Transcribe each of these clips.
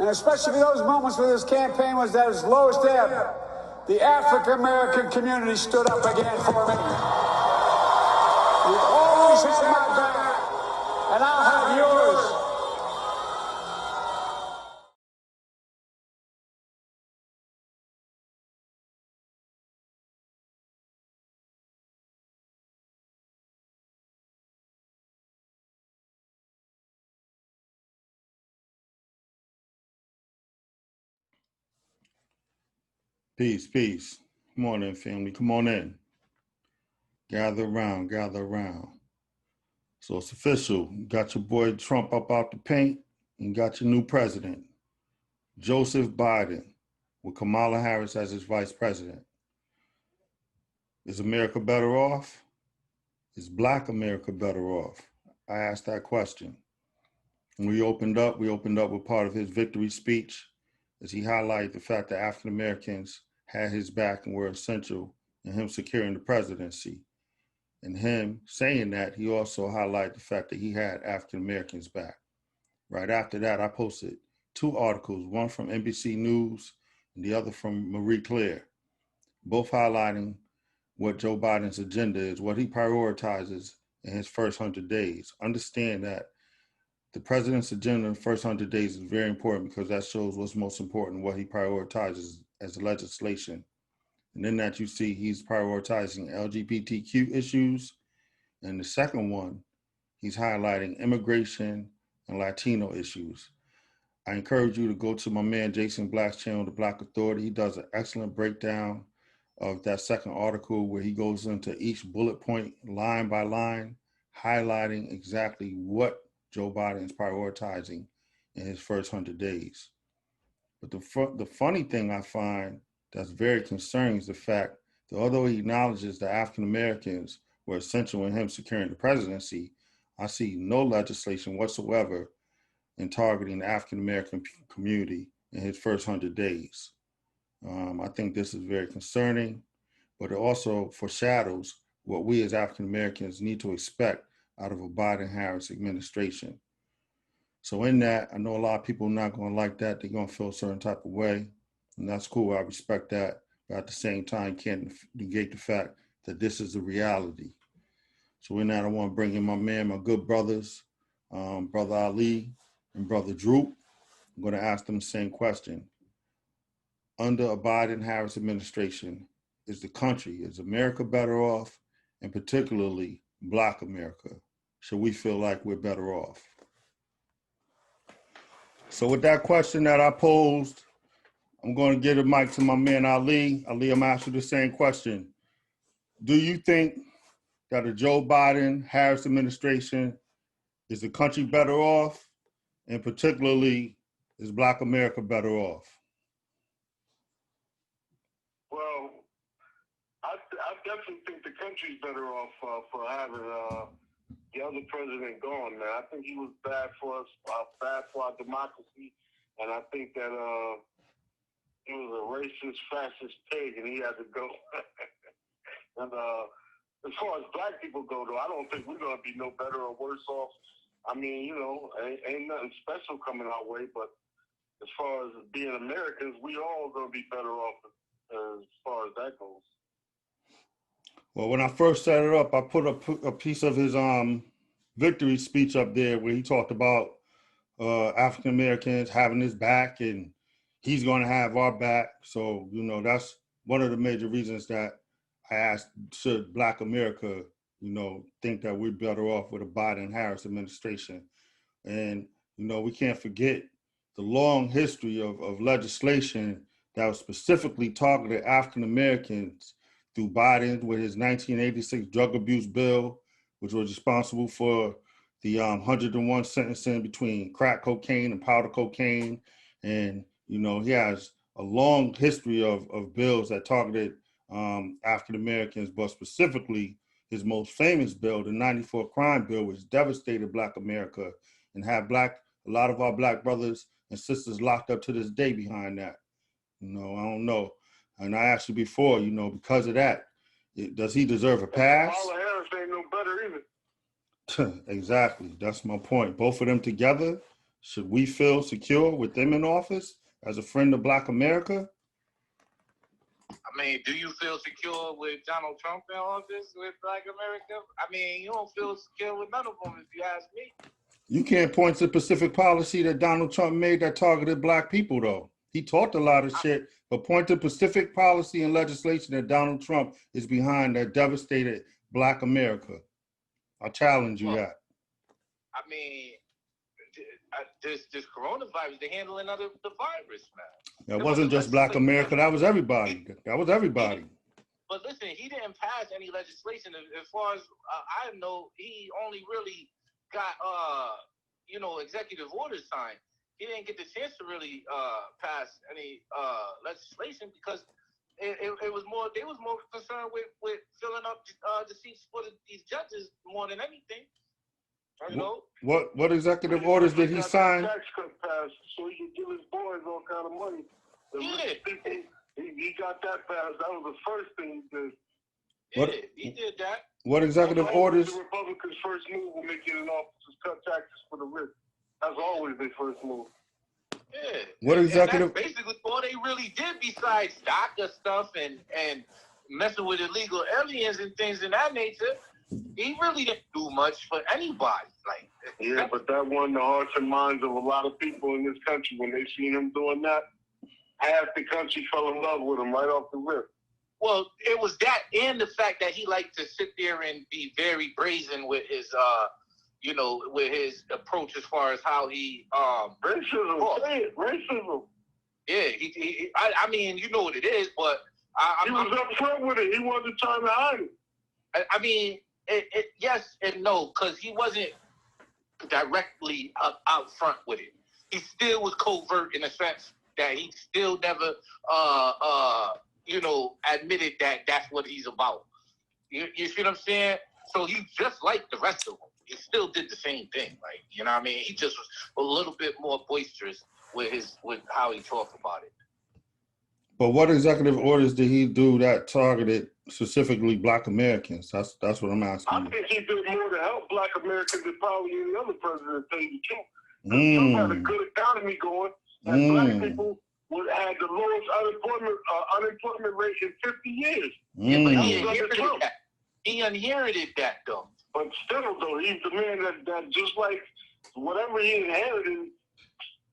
and especially for those moments where this campaign was at its lowest ebb, the African-American community stood up again for me. You've always had my back, and I'll have yours. Peace, peace. Come on in, family. Come on in. Gather around, gather around. So it's official. You got your boy Trump up out the paint and got your new president, Joseph Biden, with Kamala Harris as his vice president. Is America better off? Is Black America better off? I asked that question. When we opened up with part of his victory speech as he highlighted the fact that African Americans had his back and were essential in him securing the presidency. And him saying that, he also highlighted the fact that he had African Americans back. Right after that, I posted 2 articles, one from NBC News and the other from Marie Claire, both highlighting what Joe Biden's agenda is, what he prioritizes in his first 100 days. Understand that the president's agenda in the first 100 days is very important because that shows what's most important, what he prioritizes as legislation. And then that you see he's prioritizing LGBTQ issues. And the second one, he's highlighting immigration and Latino issues. I encourage you to go to my man Jason Black's channel, The Black Authority. He does an excellent breakdown of that second article where he goes into each bullet point line by line, highlighting exactly what Joe Biden is prioritizing in his first 100 days. But the funny thing I find that's very concerning is the fact that although he acknowledges that African Americans were essential in him securing the presidency, I see no legislation whatsoever in targeting the African American community in his first 100 days. I think this is very concerning, but it also foreshadows what we as African Americans need to expect out of a Biden-Harris administration. So in that, I know a lot of people are not going to like that. They're going to feel a certain type of way, and that's cool. I respect that, but at the same time, can't negate the fact that this is the reality. So in that, I want to bring in my man, my good brothers, Brother Ali and Brother Droop. I'm going to ask them the same question. Under a Biden-Harris administration, is America better off, and particularly Black America? Should we feel like we're better off? So with that question that I posed, I'm going to give the mic to my man Ali. Ali, I'm asking you the same question. Do you think that a Joe Biden-Harris administration is the country better off, and particularly is Black America better off? Well, I definitely think the country's better off for having the other president gone, man. I think he was bad for us, bad for our democracy, and I think that he was a racist, fascist pig, and he had to go. And as far as Black people go, though, I don't think we're going to be no better or worse off. I mean, you know, ain't nothing special coming our way, but as far as being Americans, we all going to be better off as far as that goes. Well, when I first set it up, I put a piece of his victory speech up there where he talked about African Americans having his back and he's going to have our back. So, you know, that's one of the major reasons that I asked, should Black America, you know, think that we're better off with a Biden-Harris administration? And, you know, we can't forget the long history of legislation that was specifically targeted African Americans through Biden with his 1986 drug abuse bill, which was responsible for the 101 sentencing between crack cocaine and powder cocaine. And, you know, he has a long history of bills that targeted African Americans, but specifically his most famous bill, the 94 crime bill, which devastated Black America and had a lot of our Black brothers and sisters locked up to this day behind that. You know, I don't know. And I asked you before, you know, because of that, does he deserve a pass? Kamala Harris ain't no better either. Exactly. That's my point. Both of them together, should we feel secure with them in office as a friend of Black America? I mean, do you feel secure with Donald Trump in office with Black America? I mean, you don't feel secure with none of them, if you ask me. You can't point to specific policy that Donald Trump made that targeted Black people, though. He talked a lot of shit, but point to specific policy and legislation that Donald Trump is behind that devastated Black America. I challenge you that. I mean, this coronavirus, the handling of the virus, man. That wasn't just Black America. That was everybody. That was everybody. But listen, he didn't pass any legislation. As far as I know, he only really got, executive orders signed. He didn't get the chance to really pass any legislation because it was more. They was more concerned with filling up the seats for these judges more than anything. You know. What executive orders did he sign? Tax cut passed so he could give his boys all kind of money. He got that passed. That was the first thing he did. He did that. What executive orders? The Republicans' first move when they get in office is cut taxes for the rich. That's always their first move. Yeah. What executive? And that's basically all they really did besides DACA stuff and messing with illegal aliens and things in that nature. He really didn't do much for anybody. But that won the hearts and minds of a lot of people in this country when they seen him doing that. Half the country fell in love with him right off the rip. Well, it was that and the fact that he liked to sit there and be very brazen with his, with his approach as far as how he racism. Say it, racism. Yeah, I mean, you know what it is, but he was upfront with it. He wasn't trying to hide it. I mean, yes and no, because he wasn't directly out front with it. He still was covert in a sense that he still never, admitted that that's what he's about. You see what I'm saying? So he just like the rest of them. He still did the same thing, like, you know what I mean? He just was a little bit more boisterous with how he talked about it. But what executive orders did he do that targeted specifically Black Americans? That's what I'm asking you. I think he did more to help Black Americans than probably any other president, tell you the truth. Trump had a good economy going, and Black people had the lowest unemployment rate in 50 years. Yeah, but he inherited that, though. But still, though, he's the man that just like whatever he inherited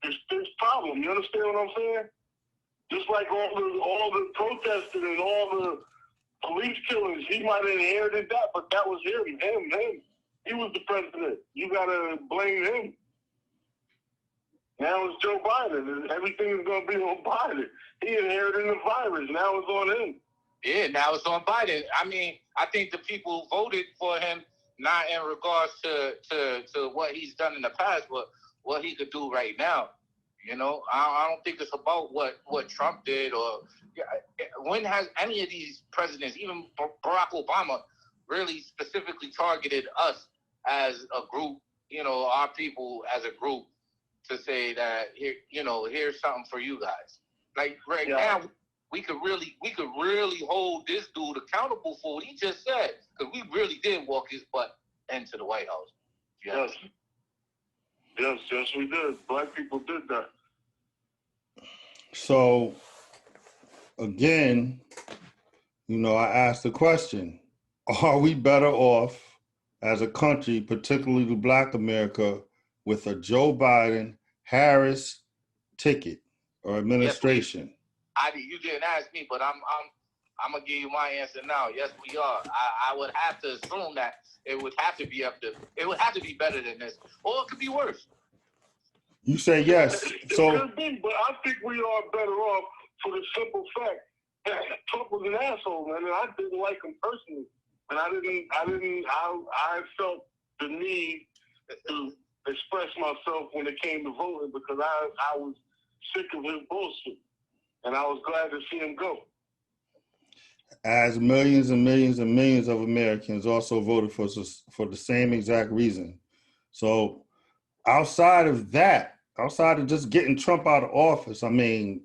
is his problem. You understand what I'm saying? Just like all the protesting and all the police killings, he might have inherited that, but that was him. He was the president. You gotta blame him. Now it's Joe Biden. Everything is gonna be on Biden. He inherited the virus. Now it's on him. Yeah, now it's on Biden. I mean, I think the people voted for him not in regards to what he's done in the past, but what he could do right now. You know, I don't think it's about what Trump did or when has any of these presidents, even Barack Obama, really specifically targeted us as a group, our people as a group to say that, here's something for you guys. Like now, we could really hold this dude accountable for what he just said, because we really did walk his butt into the White House. Yes, we did. Black people did that. So, again, I asked the question, are we better off as a country, particularly Black America, with a Joe Biden, Harris ticket or administration? You didn't ask me, but I'm gonna give you my answer now. Yes, we are. I would have to assume that it would have to be better than this, or it could be worse. You say yes. It So, could be, but I think we are better off for the simple fact that Trump was an asshole, man, and I didn't like him personally, and I felt the need to express myself when it came to voting because I was sick of his bullshit, and I was glad to see him go. as millions and millions and millions of Americans also voted for the same exact reason. So, outside of just getting Trump out of office, I mean,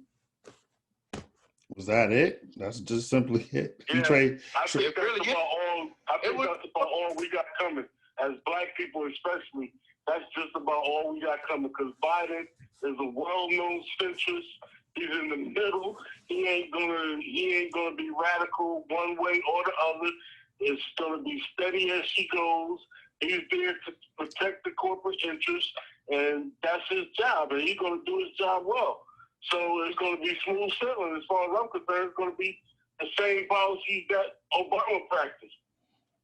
was that it? That's just simply it. Yeah, I think that's about all we got coming as Black people, especially. That's just about all we got coming. Because Biden is a well-known centrist. He's in the middle. He ain't gonna be radical one way or the other. It's gonna be steady as she goes. He's there to protect the corporate interests, and that's his job, and he's gonna do his job well. So it's gonna be smooth sailing as far as I'm concerned. It's gonna be the same policies that Obama practiced.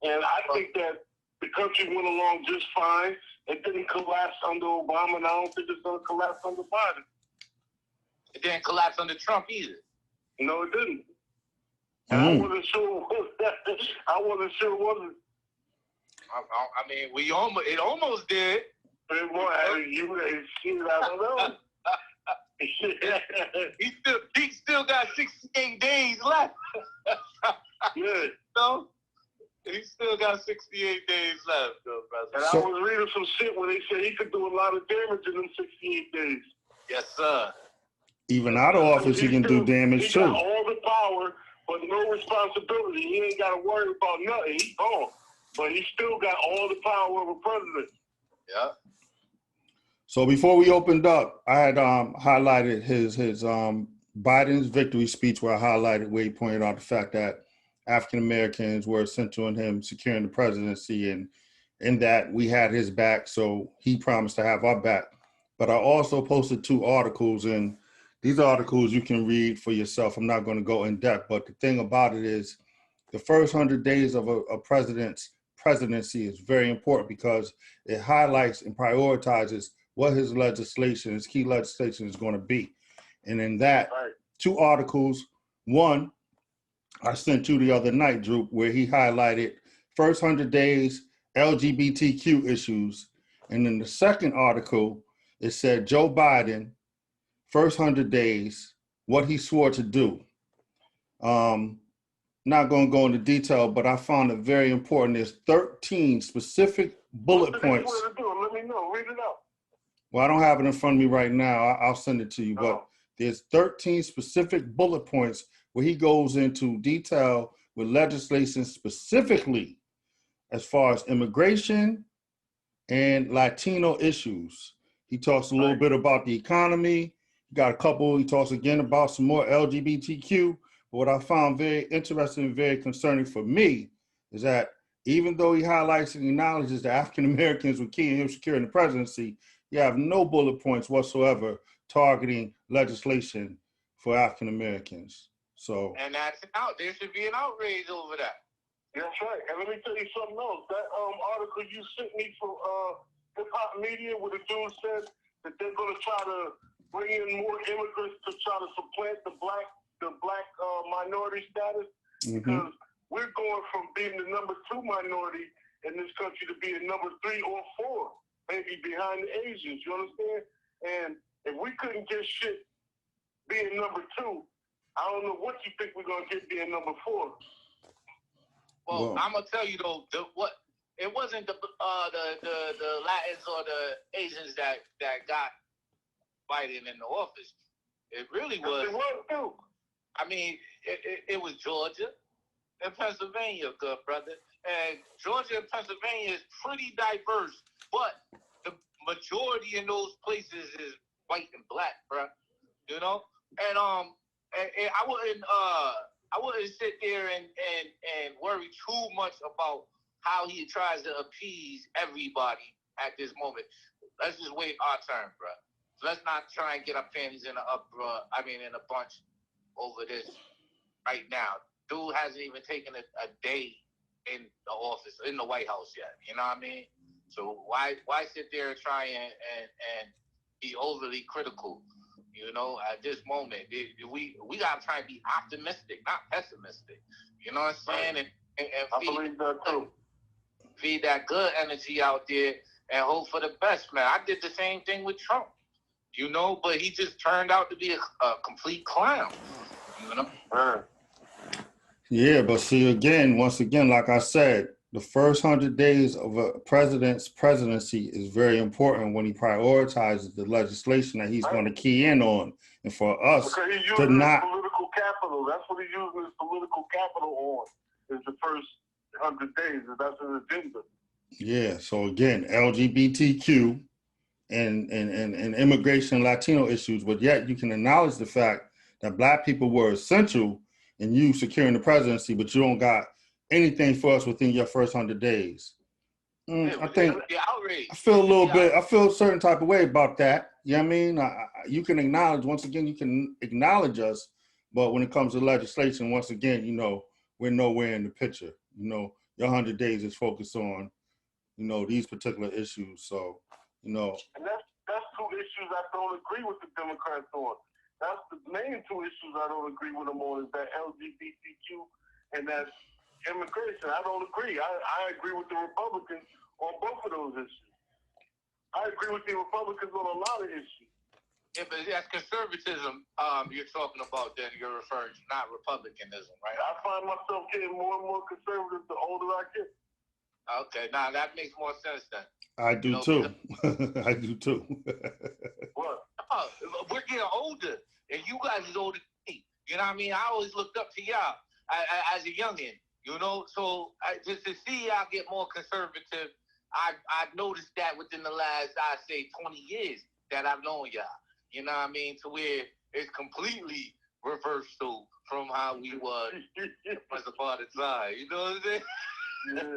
And I think that the country went along just fine. It didn't collapse under Obama, and I don't think it's going to collapse under Biden. It didn't collapse under Trump either. No, it didn't. And I wasn't sure it was that. I wasn't sure it wasn't. I mean, it almost did. It was, I don't know. he still got 68 days left. Yeah. No? He still got 68 days left, though, brother. And I was reading some shit where they said he could do a lot of damage in them 68 days. Yes, sir. Even out of office, he can do damage too. He got all the power, but no responsibility. He ain't got to worry about nothing. He's gone. But he still got all the power of a president. Yeah. So before we opened up, I had highlighted his Biden's victory speech, where I highlighted where he pointed out the fact that African Americans were essential in him securing the presidency, and in that we had his back, so he promised to have our back. But I also posted 2 articles, and these articles you can read for yourself. I'm not going to go in depth, but the thing about it is the first 100 days of a president's presidency is very important because it highlights and prioritizes what his legislation, his key legislation is going to be. And in that, 2 articles, one I sent you the other night, Drew, where he highlighted first 100 days LGBTQ issues. And in the second article, it said Joe Biden, first 100 days, what he swore to do. Not going to go into detail, but I found it very important. There's 13 specific bullet points. Let me know. Read it out. Well, I don't have it in front of me right now. I'll send it to you. But there's 13 specific bullet points where he goes into detail with legislation specifically as far as immigration and Latino issues. He talks a little bit about the economy. He got a couple. He talks again about some more LGBTQ. But what I found very interesting and very concerning for me is that even though he highlights and acknowledges that African Americans were key in him securing the presidency, you have no bullet points whatsoever targeting legislation for African Americans. So, and that's out. There should be an outrage over that. That's right. And let me tell you something else. That article you sent me from Hip Hop Media, where the dude said that they're going to try to bring in more immigrants to try to supplant the black minority status, because we're going from being the number 2 minority in this country to being number 3 or 4, maybe behind the Asians. You understand? And if we couldn't get shit being number 2, I don't know what you think we're gonna get being number 4. Well, I'm gonna tell you though, it wasn't the Latins or the Asians that got Biden in the office. It really was. It was too. I mean, it was Georgia and Pennsylvania, good brother. And Georgia and Pennsylvania is pretty diverse, but the majority in those places is white and black, bro. You know, and I wouldn't sit there and worry too much about how he tries to appease everybody at this moment. Let's just wait our turn, bro. So let's not try and get our panties in a bunch over this right now. Dude hasn't even taken a day in the office, in the White House yet. You know what I mean? So why sit there and try and be overly critical? You know, at this moment, we gotta try and be optimistic, not pessimistic. You know what I'm saying? And I believe that too. Feed that good energy out there and hope for the best, man. I did the same thing with Trump, you know, but he just turned out to be a complete clown. You know? Yeah, but see, once again, like I said, the first 100 days of a president's presidency is very important when he prioritizes the legislation that he's going to key in on. And for us to not political capital, that's what he's using his political capital on, is the first 100 days. That's his agenda. Yeah. So again, LGBTQ and immigration, Latino issues, but yet you can acknowledge the fact that Black people were essential in you securing the presidency, but you don't got anything for us within your first 100 days. I think I feel a little bit. I feel a certain type of way about that. You know what I mean? You can acknowledge, once again, you can acknowledge us, but when it comes to legislation, once again, you know, we're nowhere in the picture. You know, your 100 days is focused on, you know, these particular issues. So, you know, And that's two issues I don't agree with the Democrats on. That's the main two issues I don't agree with them on, is that LGBTQ and that immigration. I don't agree. I agree with the Republicans on both of those issues. I agree with the Republicans on a lot of issues. Yeah, but that's conservatism you're talking about, then you're referring to, not republicanism, right? I find myself getting more and more conservative the older I get. Okay, now that makes more sense then. I do too. I do too. What? We're getting older, and you guys is older than me. You know what I mean? I always looked up to y'all as a youngin', you know? So just to see y'all get more conservative, I've noticed that within the last, I'd say, 20 years that I've known y'all. You know what I mean? To where it's completely reversed from how we was as a part of time. You know what I'm saying?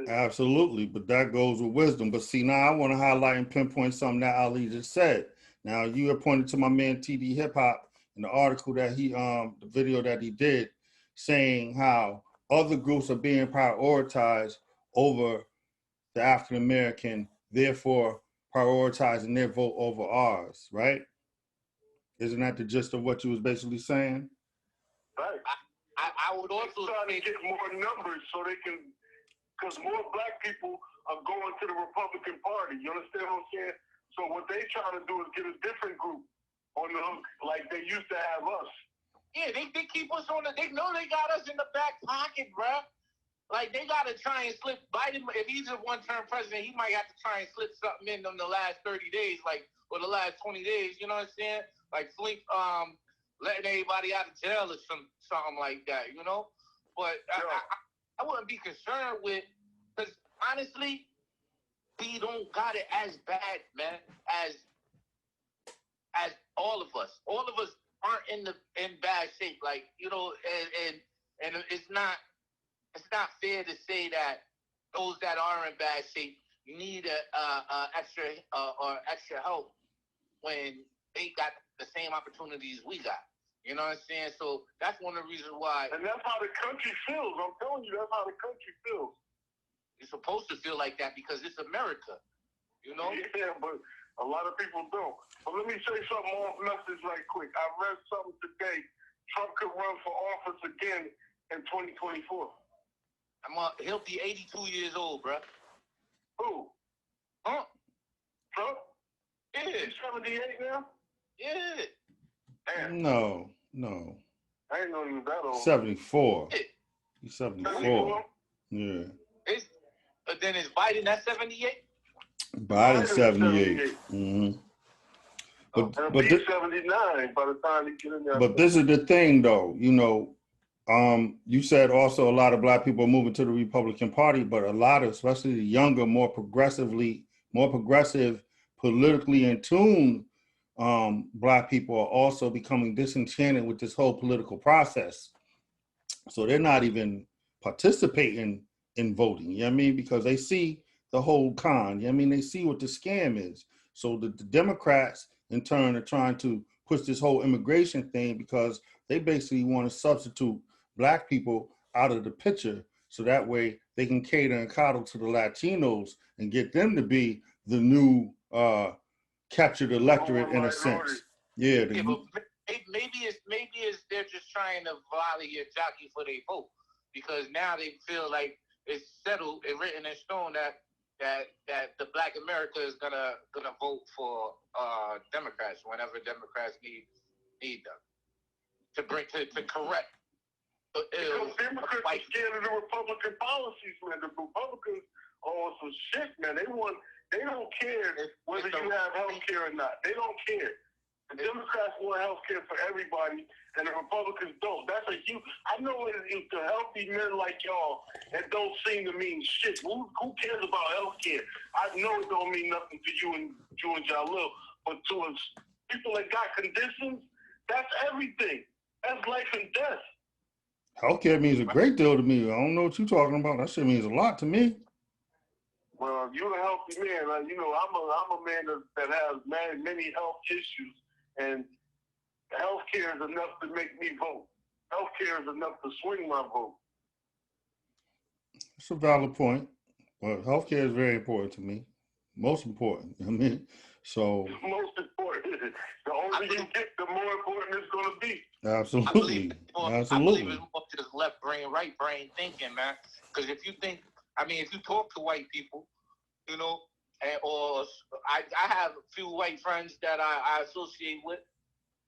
Absolutely, but that goes with wisdom. But see, now I want to highlight and pinpoint something that Ali just said. Now, you have pointed to my man TD Hip Hop in the article that the video that he did, saying how other groups are being prioritized over the African American, therefore prioritizing their vote over ours, right? Isn't that the gist of what you was basically saying? Right. I would also trying to get more numbers so they can, because more Black people are going to the Republican Party. You understand what I'm saying? So what they trying to do is get a different group on the hook, like they used to have us. Yeah, they keep us on they know they got us in the back pocket, bruh. Like, they got to try and slip Biden. If he's a one-term president, he might have to try and slip something in them the last 30 days, like, or the last 20 days, you know what I'm saying? Like, letting everybody out of jail or something like that, you know? But I wouldn't be concerned with, because honestly, we don't got it as bad, man, as all of us. All of us aren't in bad shape, like, you know, and it's not fair to say that those that are in bad shape need extra help when they got the same opportunities we got. You know what I'm saying? So that's one of the reasons why. And that's how the country feels. I'm telling you, that's how the country feels. You're supposed to feel like that because it's America. You know? Yeah, but a lot of people don't. But let me say something off message right quick. I read something today. Trump could run for office again in 2024. He'll be 82 years old, bruh. Who? Huh? Trump? Yeah. He's 78 now? Yeah. Damn. No. I didn't know he was that old. 74. Yeah. He's 74. 74? Yeah. But then is Biden at 78? Biden 78. Mm-hmm. But he's 79 by the time he get in there. But this is the thing, though. You know, you said also a lot of Black people are moving to the Republican Party, but a lot of, especially the younger, more progressive, politically in tune Black people are also becoming disenchanted with this whole political process. So they're not even participating in voting, you know what I mean? Because they see the whole con, you know what I mean? They see what the scam is. So the Democrats, in turn, are trying to push this whole immigration thing because they basically want to substitute Black people out of the picture so that way they can cater and coddle to the Latinos and get them to be the new captured electorate in a sense. Yeah. But maybe it's they're just trying to volley your jockey for their vote because now they feel like it's settled and written in stone that the Black America is gonna vote for Democrats whenever Democrats need them to correct. Because Democrats are scared of the Republican policies, man. The Republicans are on some shit, man. They don't care whether you have health care or not. They don't care. The Democrats want health care for everybody, and the Republicans don't. That's a huge. I know it's the healthy men like y'all that don't seem to mean shit. Who cares about health care? I know it don't mean nothing to you and Jalil, but to us people that got conditions, that's everything. That's life and death. Healthcare means a great deal to me. I don't know what you're talking about. That shit means a lot to me. Well, you're a healthy man. You know, I'm a man that has many health issues, and health care is enough to make me vote. Health care is enough to swing my vote. It's a valid point, but healthcare is very important to me. Most important. I mean, so Most important. The older you get, the more important it's going to be. absolutely, I believe absolutely. it's more just left brain, right brain thinking, man. Because if you think, I mean, if you talk to white people, you know, or I have a few white friends that I associate with,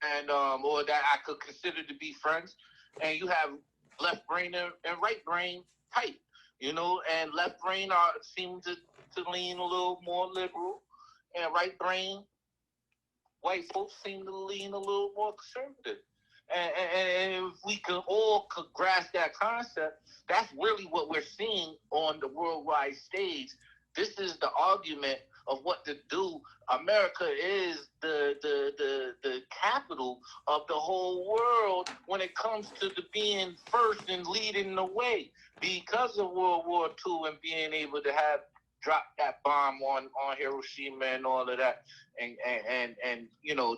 and or that I could consider to be friends, and you have left brain and right brain type, you know, and left brain seem to lean a little more liberal, and right brain white folks seem to lean a little more conservative. And if we could grasp that concept, that's really what we're seeing on the worldwide stage. This is the argument of what to do. America is the capital of the whole world when it comes to being first and leading the way. Because of World War II and being able to have dropped that bomb on Hiroshima and all of that, and you know,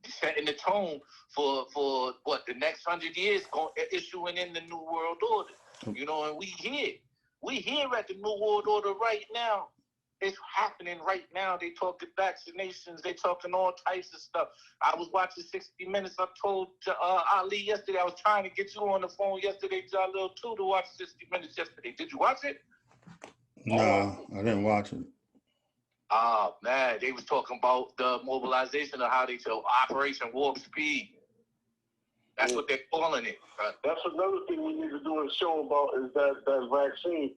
setting the tone for what the next 100 years issuing in the New World Order. You know, and we here at the New World Order right now. It's happening right now. They talking vaccinations. They talking all types of stuff. I was watching 60 Minutes. I told Ali yesterday. I was trying to get you on the phone yesterday, Jalil, too, to watch 60 Minutes yesterday. Did you watch it? Nah, I didn't watch it. Oh, man. They was talking about the mobilization of how they do Operation Warp Speed. That's what they're calling it. That's another thing we need to do a show about is that vaccine.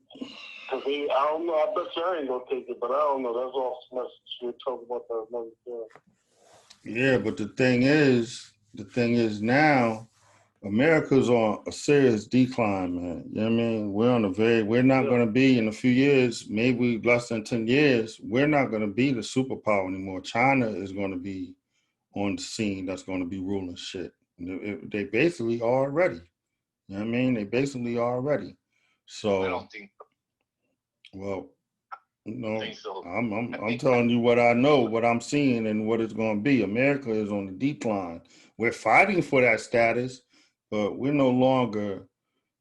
Cause I don't know. I bet you I ain't gonna take it, but I don't know. That's all message we'll talk about that another time. Yeah, but the thing is now, America's on a serious decline, man. You know what I mean? We're not going to be in a few years, maybe less than 10 years, we're not going to be the superpower anymore. China is going to be on the scene that's going to be ruling shit. They basically are already. You know what I mean? They basically are already. So, I don't think so. Well, you know, think so. I'm telling you what I know, what I'm seeing, and what it's going to be. America is on the decline. We're fighting for that status, but we're no longer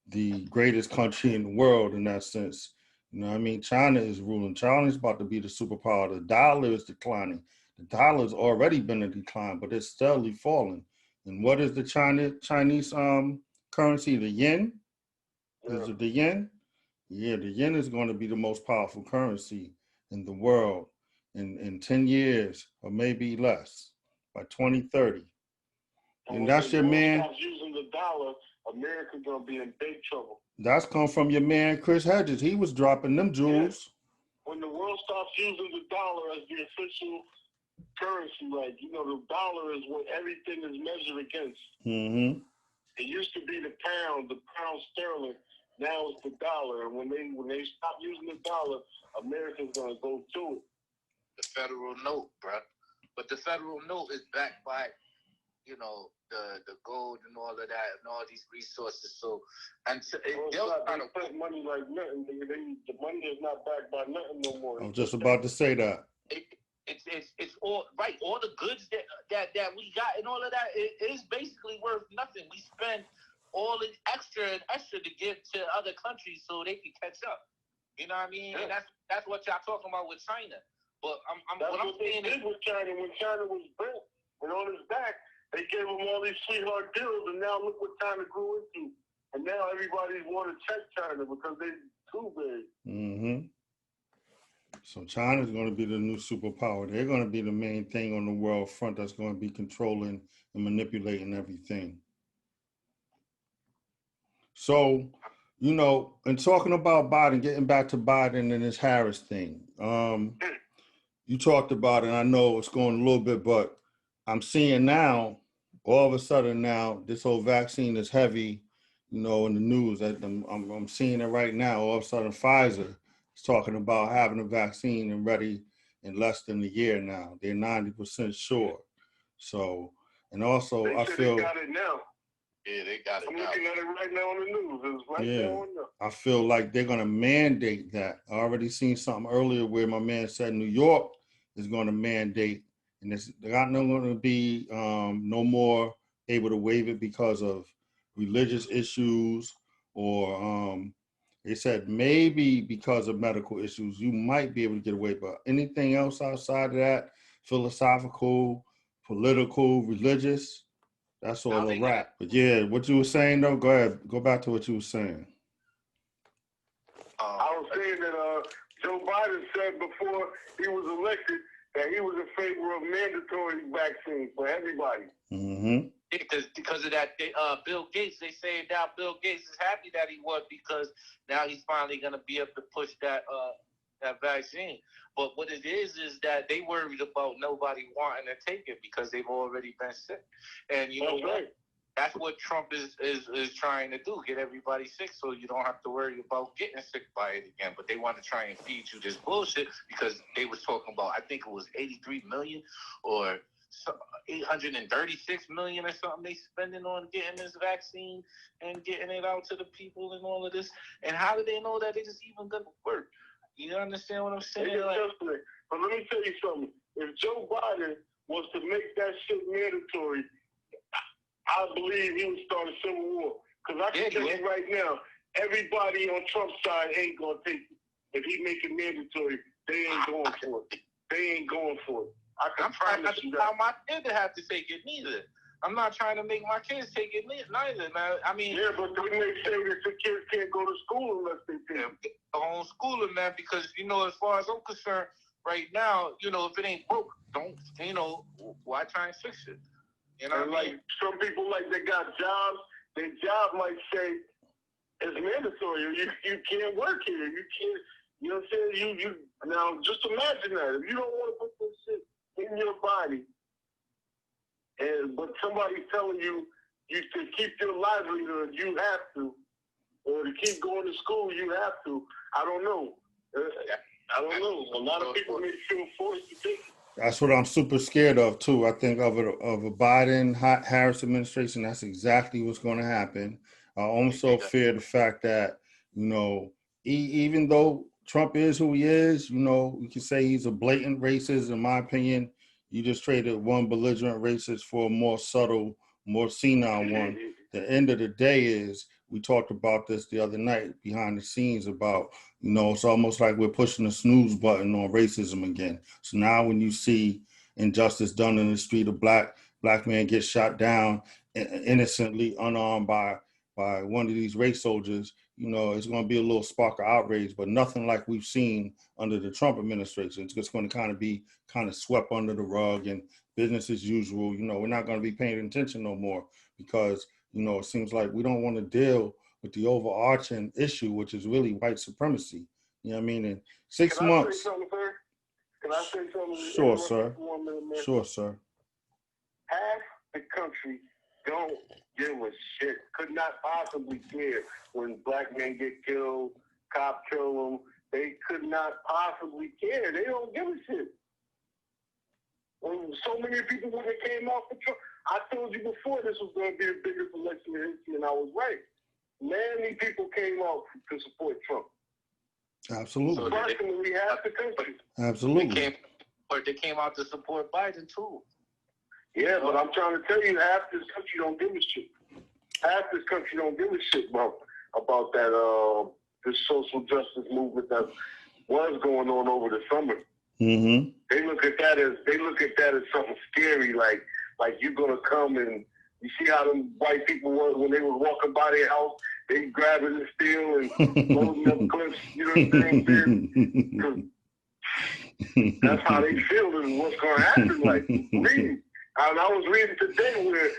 the greatest country in the world in that sense. You know what I mean? China is ruling. China is about to be the superpower. The dollar is declining. The dollar's already been in decline, but it's steadily falling. And what is the Chinese currency? The yen? Is it the yen? Yeah, the yen is going to be the most powerful currency in the world in 10 years or maybe less by 2030. And that's your man. Stops using the dollar, America's going to be in big trouble. That's come from your man, Chris Hedges. He was dropping them jewels. When the world stops using the dollar as the official currency, like, you know, the dollar is what everything is measured against. Mm-hmm. It used to be the pound sterling. Now it's the dollar, and when they stop using the dollar, America's gonna go to it. The federal note, bro. But the federal note is backed by, you know, the gold and all of that and all these resources. So, and so they'll try to print money like nothing. The money is not backed by nothing no more. I was just about to say that. It's all right. All the goods that we got and all of that it is basically worth nothing. We spend all the extra to give to other countries so they can catch up. You know what I mean? Yeah. And that's what y'all talking about with China. But what I'm saying is with China, when China was built and on its back, they gave them all these sweetheart deals, and now look what China grew into. And now everybody want to check China because they're too big. Mm-hmm. So China's going to be the new superpower. They're going to be the main thing on the world front that's going to be controlling and manipulating everything. So, you know, and talking about Biden, getting back to Biden and this Harris thing, you talked about it, and I know it's going a little bit, but I'm seeing now, all of a sudden now, this whole vaccine is heavy, in the news. I'm seeing it right now. All of a sudden, Pfizer is talking about having a vaccine and ready in less than a year now. They're 90% sure. So, and also, They I said feel. they got it now. Yeah, they got it I'm now. looking at it right now on the news. It's right Yeah, there on the. I feel like they're going to mandate that. I already seen something earlier where my man said New York is going to mandate, and they're not going to be no more able to waive it because of religious issues, or they said maybe because of medical issues you might be able to get away, but anything else outside of that, philosophical, political, religious, that's all a wrap. But yeah, what you were saying though, go ahead. Go back to what you were saying. I was saying that Joe Biden said before he was elected that he was in favor of mandatory vaccines for everybody. Mm-hmm. Because of that, Bill Gates, they say now Bill Gates is happy that he won because now he's finally going to be able to push that vaccine. But what it is that they worried about nobody wanting to take it because they've already been sick. And you know what? That's what Trump is trying to do, get everybody sick so you don't have to worry about getting sick by it again. But they want to try and feed you this bullshit because they was talking about, I think it was 83 million or 836 million or something they spending on getting this vaccine and getting it out to the people and all of this. And how do they know that it is even going to work? You understand what I'm saying? But let me tell you something. If Joe Biden was to make that shit mandatory, I believe he would start a civil war. Because I can tell you right now, everybody on Trump's side ain't going to take it. If he make it mandatory, they ain't going for it. They ain't going for it. I'm trying not to allow my kid to have to take it neither. I'm not trying to make my kids take it neither. Now, I mean, yeah, but they may say that the kids can't go to school unless they take it. Homeschooling, man, because as far as I'm concerned, right now, if it ain't broke, don't, why try and fix it? And like some people, like they got jobs, their job might say it's mandatory. You can't work here. You can't. You know what I'm saying? You now just imagine that if you don't want to put this shit in your body, but somebody's telling you to keep your livelihood, you have to, or to keep going to school, you have to. I don't know. I don't know. A lot of people may feel forced to take it. That's what I'm super scared of too. I think of a Biden Harris administration, that's exactly what's going to happen. I also fear the fact that, even though Trump is who he is, we can say he's a blatant racist. In my opinion, you just traded one belligerent racist for a more subtle, more senile one. The end of the day is, we talked about this the other night behind the scenes about, it's almost like we're pushing the snooze button on racism again. So now when you see injustice done in the street, a black man gets shot down innocently, unarmed by one of these race soldiers, it's going to be a little spark of outrage, but nothing like we've seen under the Trump administration. It's just going to be swept under the rug and business as usual. We're not going to be paying attention no more because, it seems like we don't want to deal with the overarching issue, which is really white supremacy. You know what I mean? In 6 months. Can I say something? Sure, sir. Sure, sir. Half the country don't give a shit. Could not possibly care when black men get killed, cops kill them. They could not possibly care. They don't give a shit. When so many people when they came off the Trump, I told you before this was going to be the biggest election in history, and I was right. Many people came out to support Trump. Absolutely. Approximately half the country. Absolutely. They came out to support Biden too. Yeah, but I'm trying to tell you, half this country don't give a shit. Half this country don't give a shit about that this social justice movement that was going on over the summer. Mm-hmm. They look at that as something scary, like you're gonna come and you see how them white people were when they were walking by their house, they grabbing the steel and loading up clips. You know what I'm saying? That's how they feel is what's gonna happen. Like reading. And I was reading today where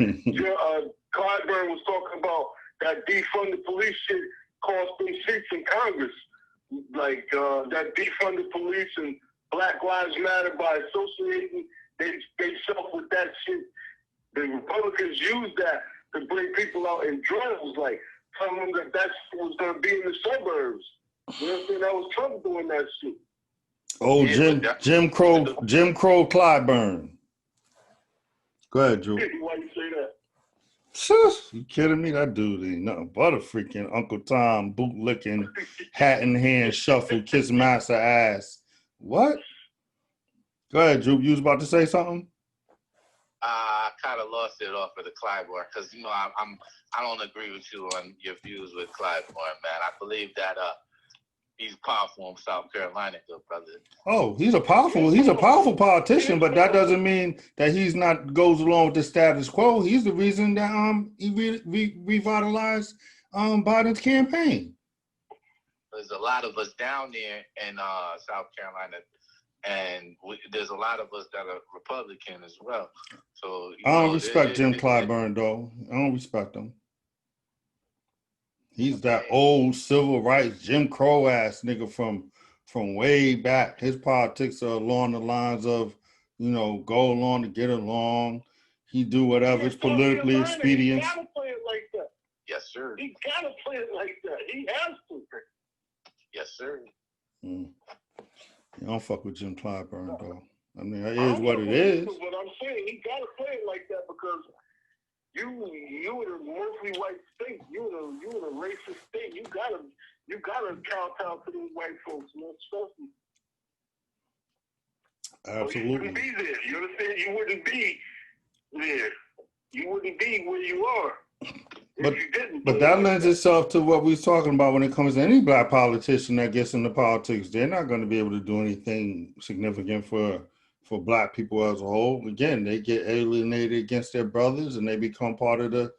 Clyburn was talking about that defund the police shit cost them seats in Congress. Like that defund the police and Black Lives Matter by associating they self with that shit. The Republicans use that to bring people out in droves, like telling them that was going to be in the suburbs. You know what I'm saying? That was Trump doing that shit. Oh, Yeah, Jim Crow Clyburn. Go ahead, Drew. Why you say that? Shush, you kidding me? That dude ain't nothing but a freaking Uncle Tom, boot licking, hat in hand, shuffle, kiss master ass. What? Go ahead, Drew. You was about to say something? I kind of lost it off of the Clyburn because I don't agree with you on your views with Clyburn, man. I believe that he's powerful in South Carolina, good brother. Oh, he's a powerful politician, but that doesn't mean that he's not goes along with the status quo. He's the reason that he revitalized Biden's campaign. There's a lot of us down there in South Carolina, and there's a lot of us that are Republican as well. So I don't respect Jim Clyburn, though. I don't respect him. He's that old civil rights Jim Crow ass nigga from way back. His politics are along the lines of, go along to get along. He do whatever is politically expedient. He gotta play it like that. Yes, sir. He gotta play it like that. He has to. Yes, sir. I don't fuck with Jim Clyburn, though. I mean, it is what it is. But I'm saying he gotta play it like that because you in a mostly white state. You in a racist state. You gotta kowtow to these white folks, man. Especially. Absolutely. You wouldn't be there. You understand? You wouldn't be there. You wouldn't be where you are. But that lends itself to what we was talking about when it comes to any black politician that gets into politics. They're not going to be able to do anything significant for black people as a whole. Again, they get alienated against their brothers and they become part of the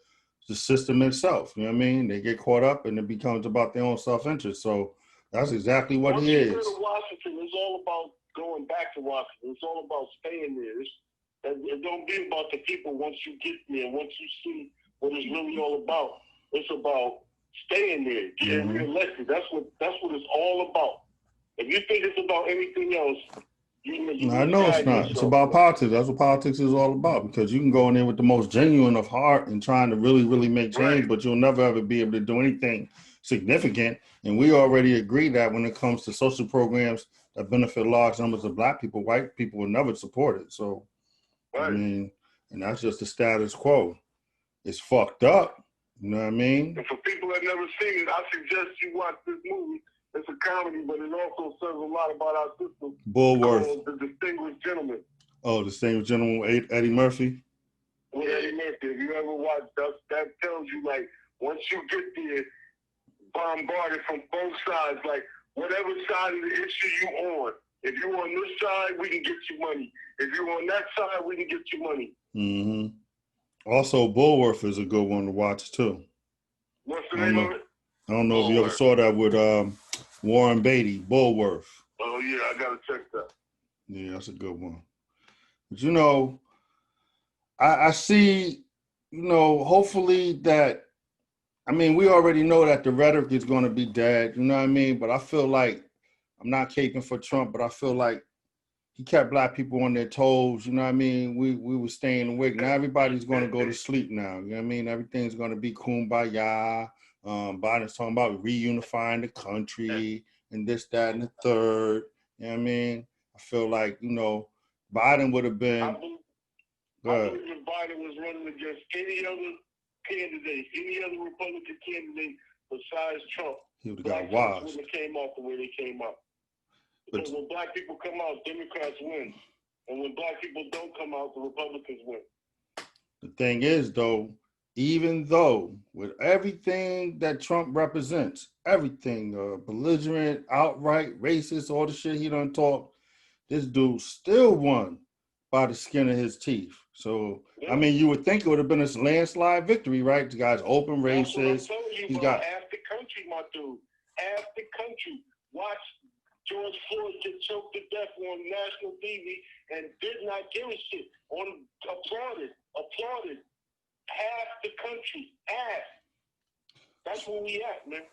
system itself. You know what I mean? They get caught up and it becomes about their own self-interest. So that's exactly what he is. Once you go to Washington, it's all about going back to Washington. It's all about staying there. It don't be about the people once you get there, once you see what it's really all about. It's about staying there, getting reelected. That's what it's all about. If you think it's about anything else, I know it's not. It's about politics. That's what politics is all about. Because you can go in there with the most genuine of heart and trying to really, really make change, but you'll never ever be able to do anything significant. And we already agree that when it comes to social programs that benefit large numbers of black people, white people will never support it. So, I mean, and that's just the status quo. It's fucked up. You know what I mean? And for people that never seen it, I suggest you watch this movie. It's a comedy, but it also says a lot about our system. Bulworth. The Distinguished Gentleman. Oh, Distinguished Gentleman with Eddie Murphy? With Eddie Murphy. If you ever watch that tells you, like, once you get there, bombarded from both sides, like, whatever side of the issue you on. If you're on this side, we can get you money. If you're on that side, we can get you money. Mm-hmm. Also, Bulworth is a good one to watch, too. What's the name of it? I don't know if you ever saw that with Warren Beatty, Bulworth. Oh, yeah, I got to check that. Yeah, that's a good one. But, I see, hopefully that, I mean, we already know that the rhetoric is going to be dead, you know what I mean? But I feel like, I'm not caping for Trump, but I feel like he kept black people on their toes, you know what I mean? We were staying awake. Now everybody's going to go to sleep now, you know what I mean? Everything's going to be kumbaya. Biden's talking about reunifying the country and this, that, and the third. You know what I mean? I feel like, Biden would have been. I believe if Biden was running against any other candidate, any other Republican candidate besides Trump, he would have got washed. Wouldn't have came out the way they came out. Because when black people come out, Democrats win. And when black people don't come out, the Republicans win. The thing is, though, even though with everything that Trump represents, everything, belligerent, outright racist, all the shit he done talk, this dude still won by the skin of his teeth. So, yeah. I mean, you would think it would have been a landslide victory, right? The guy's open racist. He's got half the country, my dude. Half the country. Watch George Floyd get choked to death on national TV and did not give a shit. Applauded. Half the country. Half. That's where we at, man.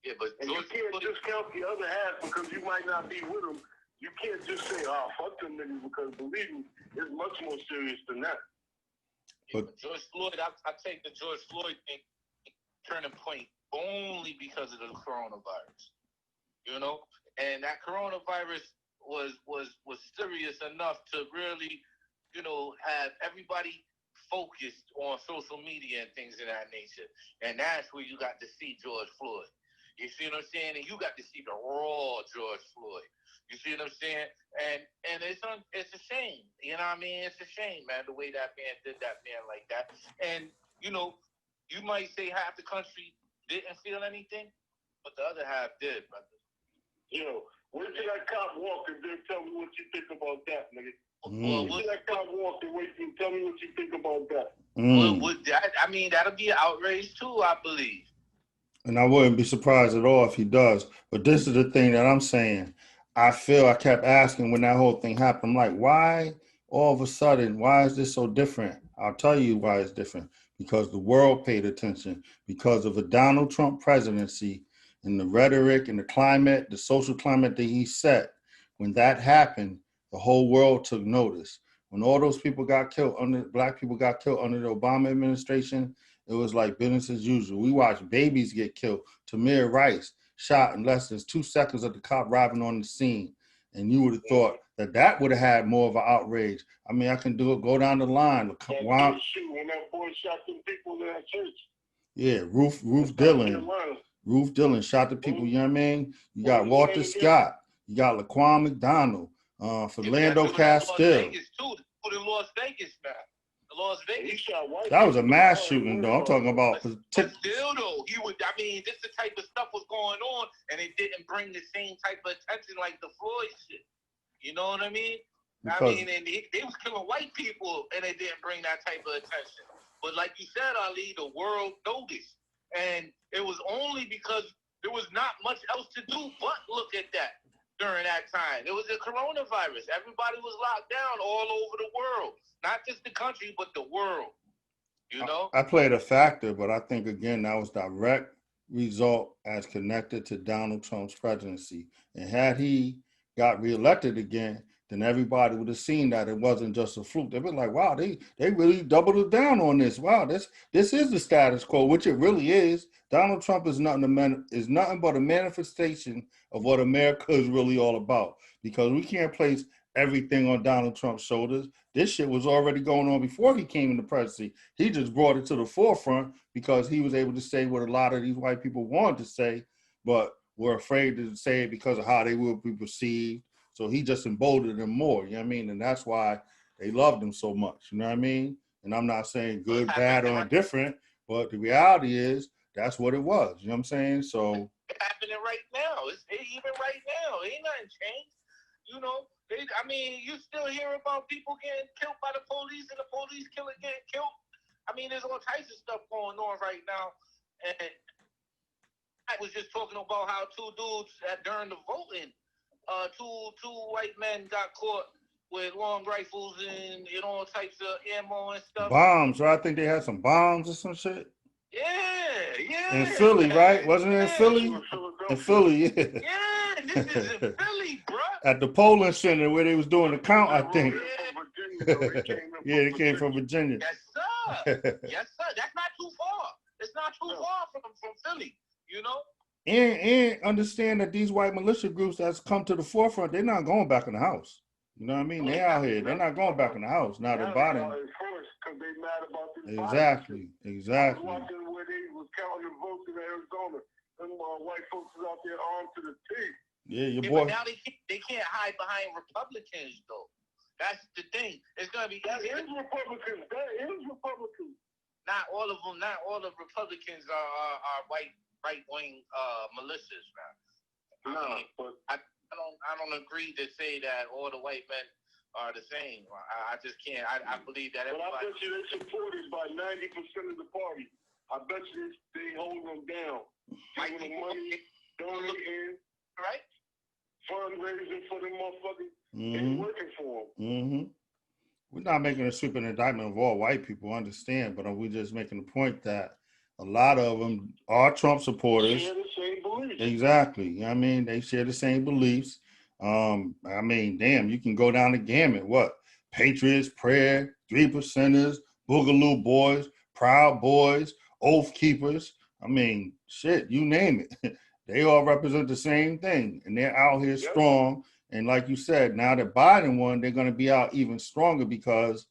Yeah, but and you can't discount the other half because you might not be with them. You can't just say, "Ah, fuck them niggas," because believe me, it's much more serious than that. But George Floyd, I take the George Floyd thing turning point only because of the coronavirus. You know, and that coronavirus was serious enough to really, you know, have everybody focused on social media and things of that nature. And that's where you got to see George Floyd. You see what I'm saying? And you got to see the raw George Floyd. You see what I'm saying? And it's a shame. You know what I mean? It's a shame, man, the way that man did that man like that. And, you know, you might say half the country didn't feel anything, but the other half did, brother. Yo, wait till that cop walk and then tell me what you think about that, nigga. Well, Wait till that cop walk and wait and tell me what you think about that. I mean, that'll be an outrage too, I believe. And I wouldn't be surprised at all if he does. But this is the thing that I'm saying. I kept asking when that whole thing happened, I'm like, why all of a sudden, why is this so different? I'll tell you why it's different. Because the world paid attention. Because of a Donald Trump presidency and the rhetoric and the climate, the social climate that he set. When that happened, the whole world took notice. When all those people got killed, black people got killed under the Obama administration, it was like business as usual. We watched babies get killed. Tamir Rice shot in less than 2 seconds of the cop arriving on the scene. And you would have thought that would have had more of an outrage. I mean, I can go down the line. When that boy shot them people in that church. Yeah, Ruth Dillon. Ruth Dillon shot the people, you know what I mean? You got Walter Scott. You got Laquan McDonald. Philando Castile. Put in Las Vegas, man. Las Vegas. That was a mass shooting, though. I'm talking about. But still, though, this the type of stuff was going on, and it didn't bring the same type of attention like the Floyd shit. You know what I mean? And they was killing white people, and it didn't bring that type of attention. But like you said, Ali, the world noticed, and it was only because there was not much else to do but look at that during that time. It was a coronavirus. Everybody was locked down all over the world. Not just the country, but the world. You know? I played a factor, but I think, again, that was direct result as connected to Donald Trump's presidency. And had he got reelected again, then everybody would have seen that it wasn't just a fluke. They'd be like, wow, they really doubled it down on this. Wow, this is the status quo, which it really is. Donald Trump is nothing but a manifestation of what America is really all about. Because we can't place everything on Donald Trump's shoulders. This shit was already going on before he came into presidency. He just brought it to the forefront because he was able to say what a lot of these white people wanted to say, but were afraid to say it because of how they would be perceived. So he just emboldened them more, you know what I mean? And that's why they loved him so much, you know what I mean? And I'm not saying good, bad, or indifferent, but the reality is that's what it was, you know what I'm saying? So it's happening right now. It's even right now. Ain't nothing changed, you know? You still hear about people getting killed by the police and the police getting killed. I mean, there's all types of stuff going on right now. And I was just talking about how two dudes during the voting, two white men got caught with long rifles and all types of ammo and stuff. Bombs, right? I think they had some bombs or some shit. Yeah. In Philly, right? Wasn't it in Philly? In Philly, yeah. Yeah, this is in Philly, bro. At the polling center where they was doing the count, I think. Yeah, they came from Virginia. Yes, sir. Yes, sir. That's not too far. It's not too far from Philly, you know? And understand that these white militia groups that's come to the forefront, they're not going back in the house. You know what I mean? They out here. They're not going back in the house. Now they're bottom. Exactly. I was watching where they was counting the votes in Arizona. Them white folks was out there armed to the teeth. Yeah, your boy. But now they can't hide behind Republicans, though. That's the thing. It's gonna be. That is Republicans. Not all of them. Not all of Republicans are right wing militias, man. I don't agree to say that all the white men are the same. I just can't. I believe that everybody. But I bet you they're supported by 90% of the party. I bet you they hold them down. Giving them money, donating, right? Fundraising for them motherfuckers. It's working for them. We're not making a sweeping indictment of all white people, understand, but we're just making the point that a lot of them are Trump supporters. Share the same beliefs. Exactly. You know what I mean? They share the same beliefs. I mean, damn, you can go down the gamut. What? Patriots, Prayer, 3%ers, Boogaloo Boys, Proud Boys, Oath Keepers. I mean, shit, you name it. They all represent the same thing, and they're out here strong. And like you said, now that Biden won, they're going to be out even stronger because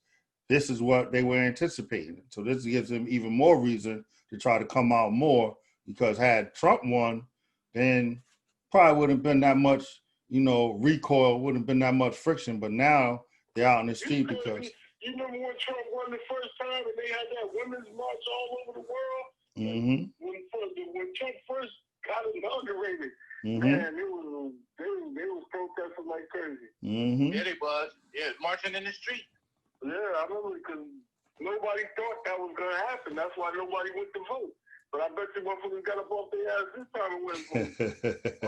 this is what they were anticipating. So this gives them even more reason to try to come out more, because had Trump won, then probably wouldn't have been that much, recoil, wouldn't have been that much friction. But now they're out in the street because. You remember when Trump won the first time and they had that women's march all over the world? Mm-hmm. When Trump first got inaugurated, Mm-hmm. man, they was protesting like crazy. Mm-hmm. Yeah, they was. Yeah, marching in the street. Yeah, I remember because nobody thought that was going to happen. That's why nobody went to vote. But I bet you motherfuckers got up off their ass this time and went vote.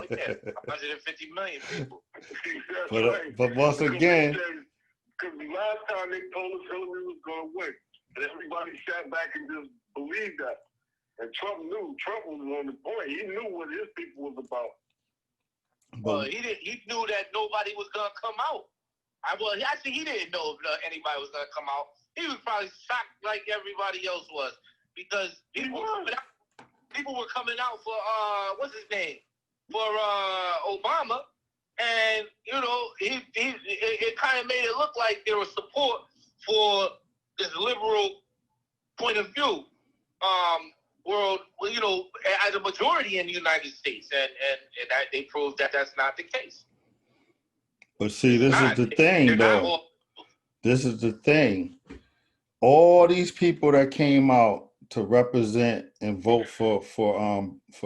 Oh, yeah, 150 million people. That's but, right. but once again, because last time they told us Hillary was going to win. And everybody sat back and just believed that. And Trump knew. Trump was on the point. He knew what his people was about. Well, he knew that nobody was going to come out. He didn't know if anybody was going to come out. He was probably shocked like everybody else was, because people were coming out for, what's his name? For Obama. And, it kind of made it look like there was support for this liberal point of view. World, as a majority in the United States, and they proved that that's not the case. But see, this is the thing, though. This is the thing. All these people that came out to represent and vote for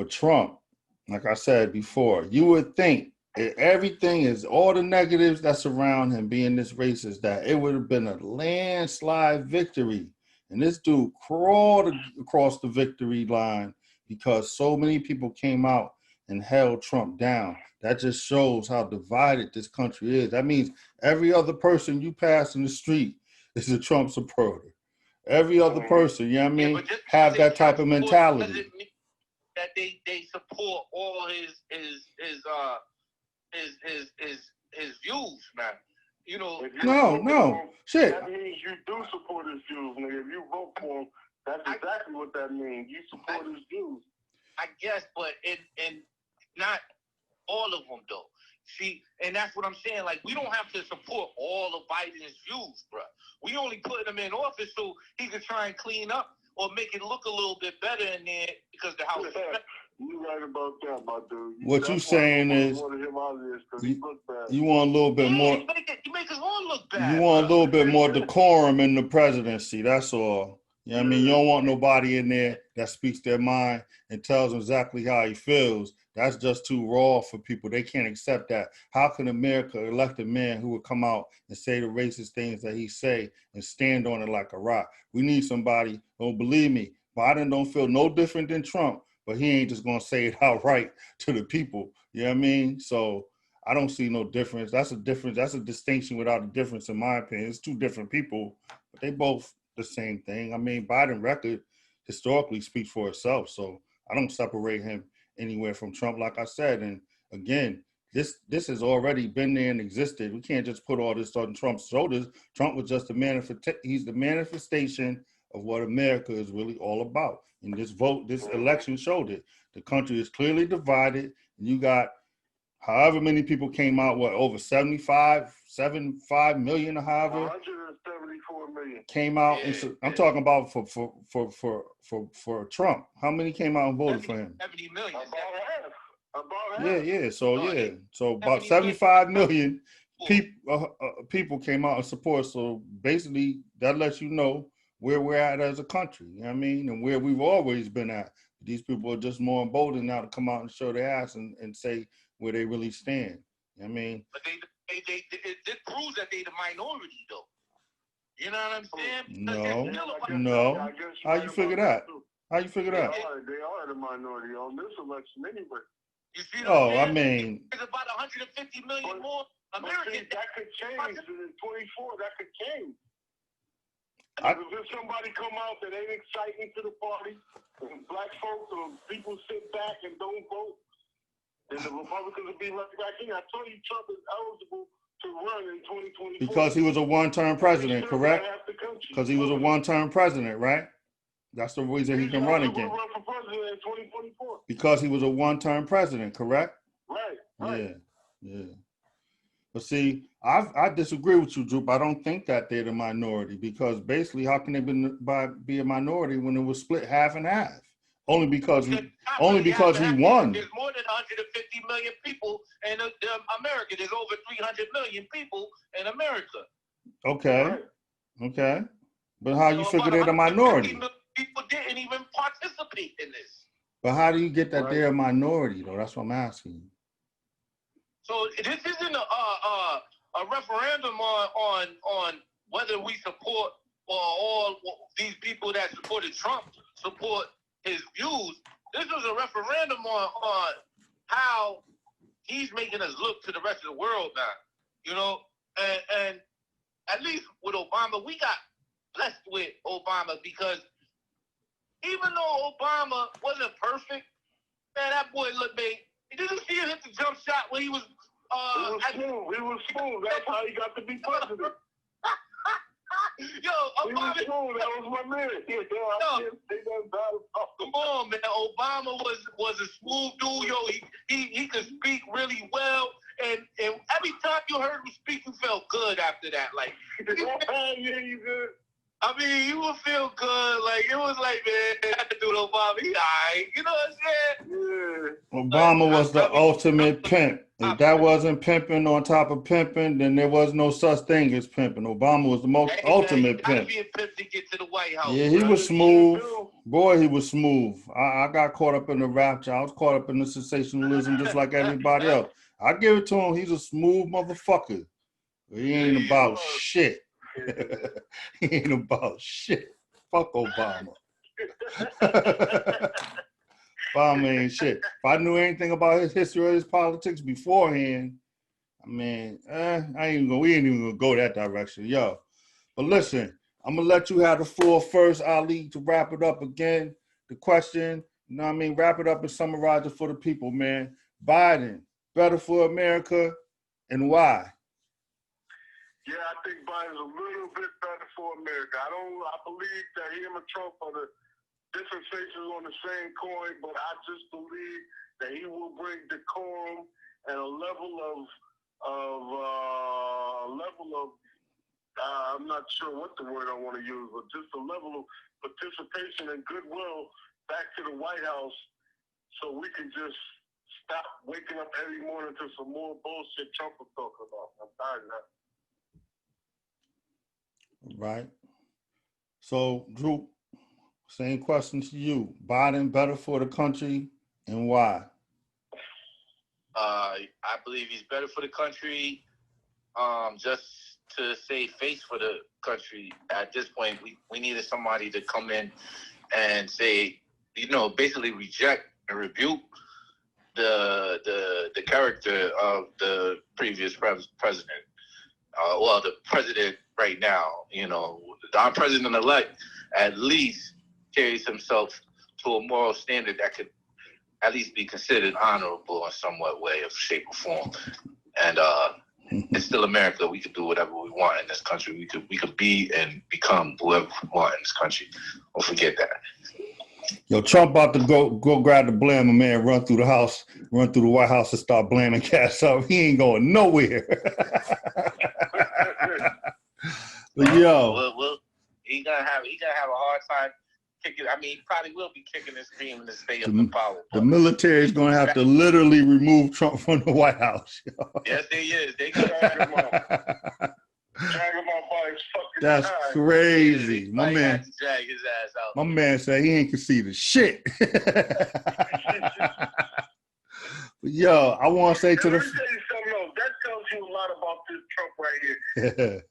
Trump, like I said before, you would think everything is all the negatives that's around him being this racist, that it would have been a landslide victory. And this dude crawled across the victory line because so many people came out and held Trump down. That just shows how divided this country is. That means every other person you pass in the street is a Trump supporter. Every other person, you know what I mean, have that type of mentality. Doesn't mean that they support all his views, man. No, shit. That means you do support his views, nigga. If you vote for him, that's exactly what that means. You support his views. I guess, but in not all of them, though. See, and that's what I'm saying. Like, we don't have to support all of Biden's views, bro. We only put him in office so he could try and clean up or make it look a little bit better in there because the House. You're right about that, my dude. What you saying is you want a little bit more. You make his own look bad. You want a little bit more decorum in the presidency. That's all. You know what I mean? You don't want nobody in there that speaks their mind and tells them exactly how he feels. That's just too raw for people. They can't accept that. How can America elect a man who would come out and say the racist things that he say and stand on it like a rock? We need somebody. Don't believe me. Biden don't feel no different than Trump, but he ain't just gonna say it outright to the people. You know what I mean? So I don't see no difference. That's a difference. That's a distinction without a difference, in my opinion. It's two different people, but they both the same thing. I mean, Biden record historically speaks for itself, so I don't separate him anywhere from Trump, like I said. And again, this has already been there and existed. We can't just put all this on Trump's shoulders. Trump was just he's the manifestation of what America is really all about. And this election showed it. The country is clearly divided, and you got however many people came out, over 75 million or however. 174 million came out. I'm talking about for Trump. How many came out and voted for him? 70 million. About half. Yeah. So about 75 million people came out and support. So basically, that lets you know where we're at as a country. You know what I mean? And where we've always been at. These people are just more emboldened now to come out and show their ass and say where they really stand. You know what I mean? But it proves that they the minority, though. You know what I'm saying? No. How you figure that? How you figure that? They are the minority on this election anyway. You see what I'm saying? I mean, there's about 150 million more Americans. That could change in 24. That could change. If there's somebody come out that ain't exciting to the party, and black folks or people sit back and don't vote, then the Republicans will be right back in. I told you Trump is eligible to run in 2024. Because he was a one-term president, correct? Because he was a one-term president, right? That's the reason he can run again. Run for president in 2024. Because he was a one-term president, correct? Right. Yeah. But see, I disagree with you, Droop. I don't think that they're the minority, because basically, how can they be a minority when it was split half and half? Only because he won. There's more than 150 million people in America. There's over 300 million people in America. Okay. But how you figure they're the minority? People didn't even participate in this. But how do you get that they're a minority, though? That's what I'm asking you. So this isn't a referendum on whether we support or all these people that supported Trump support his views. This was a referendum on how he's making us look to the rest of the world now. You know, and at least with Obama, we got blessed with Obama, because even though Obama wasn't perfect, man, that boy looked big. Did you see him hit the jump shot when he was He was smooth. That's how he got to be president. Yo, Obama. He was smooth. That was my man. Come on, man. Obama was a smooth dude. Yo, he could speak really well. And every time you heard him speak, you felt good after that. Like, yeah, you good. I mean, you would feel good. Like, it was like, man, I could do Obama. He all right. You know what I'm saying? Yeah. Obama was the ultimate pimp. If that wasn't pimping on top of pimping, then there was no such thing as pimping. Obama was the most ultimate pimp. Be a pimp to get to the White House. Yeah, he was smooth. Boy, he was smooth. I got caught up in the rapture. I was caught up in the sensationalism just like everybody else. I give it to him. He's a smooth motherfucker. He ain't about shit. He ain't about shit. Fuck Obama. Obama ain't shit. If I knew anything about his history or his politics beforehand, I mean, we ain't even gonna go that direction, yo. But listen, I'm gonna let you have the floor first, Ali, to wrap it up again. The question, you know what I mean? Wrap it up and summarize it for the people, man. Biden, better for America, and why? Yeah, I think Biden's a little bit better for America. I believe that him and Trump are the different faces on the same coin, but I just believe that he will bring decorum and a level of I'm not sure what the word I want to use, but just a level of participation and goodwill back to the White House, so we can just stop waking up every morning to some more bullshit Trump is talking about. I'm tired of that. Right. So, Drew, same question to you. Biden better for the country, and why? I believe he's better for the country, just to save face for the country. At this point, we needed somebody to come in and say, basically reject and rebuke the character of the previous president. The president right now, our president-elect at least carries himself to a moral standard that could at least be considered honorable in somewhat way, of shape, or form. And it's still America. We could do whatever we want in this country. We could be and become whoever we want in this country. Don't forget that. Yo, Trump about to go grab the blammer, man, run through the White House and start blaming cats up. He ain't going nowhere. But well, he gonna have a hard time kicking. I mean, he probably will be kicking and screaming to stay up in power. The military is gonna have to literally remove Trump from the White House. Yes, they is. They gonna drag him off. Drag him off by his fucking That's time. crazy. Yeah, My man drag his ass out. My man said he ain't conceded shit. But yo, I want to say to the. Let me tell you something else. That tells you a lot about this Trump right here.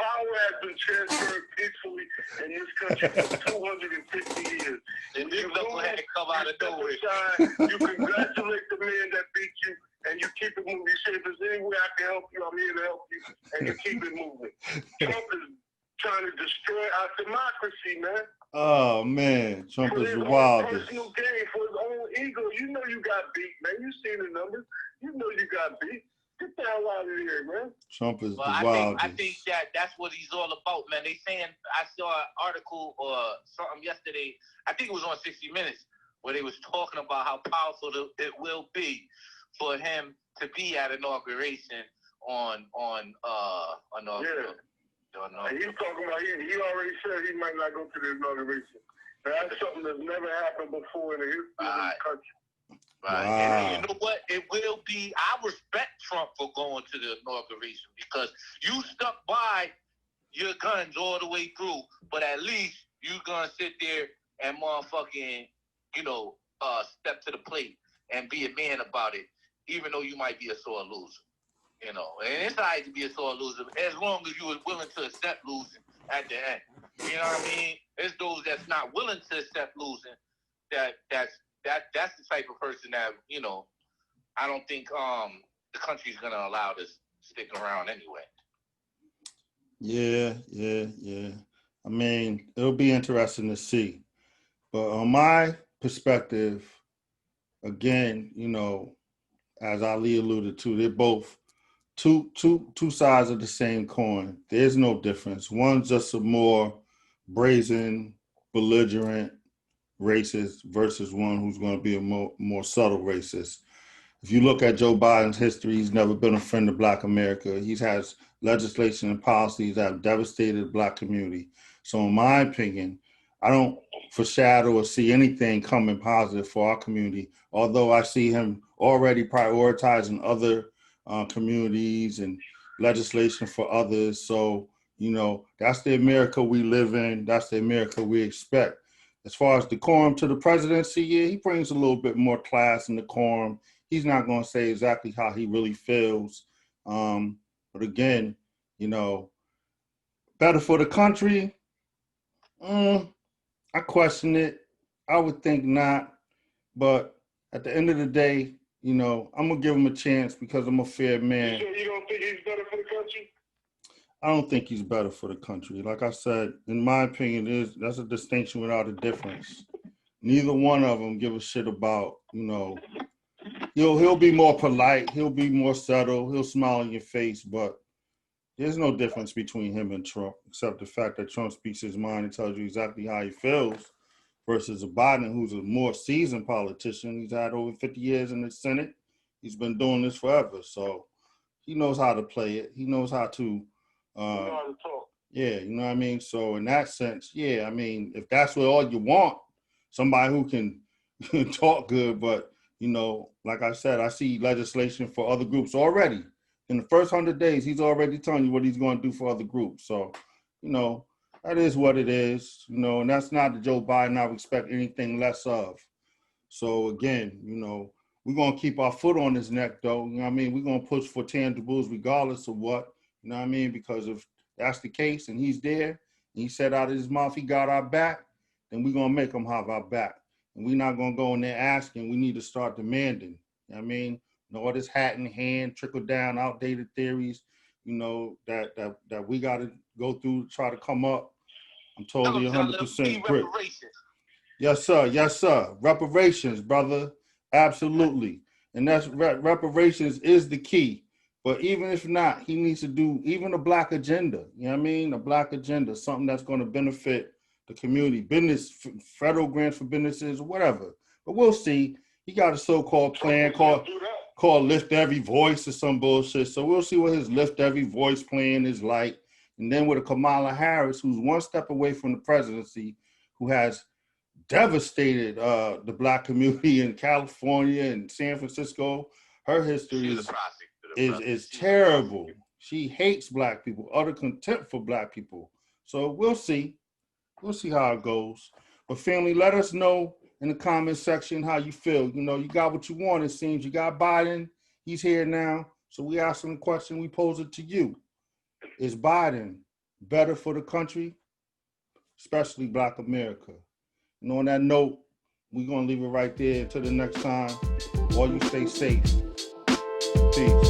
Power has been transferred peacefully in this country for 250 years. And this knucklehead come out of nowhere. You congratulate the man that beat you, and you keep it moving. You say, if there's any way I can help you, I'm here to help you, and you keep it moving. Trump is trying to destroy our democracy, man. Oh man, Trump is for his wild. own personal gain, for his own ego. You know you got beat, man. You seen the numbers. You know you got beat. Get the hell out of here, man. Trump is Well, the I wildest. think that's what he's all about, man. They saying, I saw an article or something yesterday, I think it was on 60 Minutes, where they was talking about how powerful it will be for him to be at inauguration on Yeah. And he's talking about, he already said he might not go to the inauguration. Now, that's something that's never happened before in the history of this country. Right. Wow. And you know what? It will be, I respect Trump for going to the inauguration because you stuck by your guns all the way through, but at least you gonna sit there and motherfucking, step to the plate and be a man about it, even though you might be a sore loser. And it's all right to be a sore loser as long as you was willing to accept losing at the end. You know what I mean? It's those that's not willing to accept losing that's the type of person that, I don't think the country's gonna allow to stick around anyway. Yeah. I mean, it'll be interesting to see. But on my perspective, again, as Ali alluded to, they're both two sides of the same coin. There's no difference. One's just a more brazen, belligerent racist versus one who's going to be a more subtle racist. If you look at Joe Biden's history, he's never been a friend of Black America. He has legislation and policies that have devastated the Black community. So in my opinion, I don't foreshadow or see anything coming positive for our community, although I see him already prioritizing other communities and legislation for others. So, that's the America we live in. That's the America we expect. As far as decorum to the presidency, yeah, he brings a little bit more class and decorum. He's not going to say exactly how he really feels. But again, better for the country? I question it. I would think not. But at the end of the day, I'm going to give him a chance because I'm a fair man. You don't think he's better for the country? I don't think he's better for the country. Like I said, in my opinion, that's a distinction without a difference. Neither one of them give a shit about, he'll be more polite, he'll be more subtle, he'll smile in your face, but there's no difference between him and Trump, except the fact that Trump speaks his mind and tells you exactly how he feels, versus a Biden who's a more seasoned politician. He's had over 50 years in the Senate. He's been doing this forever, so he knows how to play it. He knows how to talk. Yeah, you know what I mean? So in that sense, yeah, I mean, if that's what all you want, somebody who can talk good, but, like I said, I see legislation for other groups already. In the first 100 days, he's already telling you what he's going to do for other groups. So, that is what it is, and that's not the Joe Biden I would expect anything less of. So again, we're going to keep our foot on his neck, though. You know what I mean? We're going to push for tangibles regardless of what. You know what I mean? Because if that's the case and he's there, and he said out of his mouth he got our back, then we're going to make him have our back. And we're not going to go in there asking. We need to start demanding. You know what I mean? All this hat in hand, trickle down, outdated theories, that we got to go through to try to come up. I'm totally 100% grip. Yes, sir. Reparations, brother. Absolutely. And that's reparations is the key. But even if not, he needs to do even a Black agenda. You know what I mean? A Black agenda, something that's going to benefit the community, business, federal grants for businesses, whatever. But we'll see. He got a so-called plan called Lift Every Voice or some bullshit. So we'll see what his Lift Every Voice plan is like. And then with a Kamala Harris, who's one step away from the presidency, who has devastated the Black community in California and San Francisco. Her history is terrible. She hates Black people, utter contempt for Black people. So we'll see. We'll see how it goes. But family, let us know in the comment section how you feel. You got what you want, it seems. You got Biden. He's here now. So we ask him the question, we pose it to you. Is Biden better for the country, especially Black America? And on that note, we're going to leave it right there. Until the next time, all you stay safe. Peace.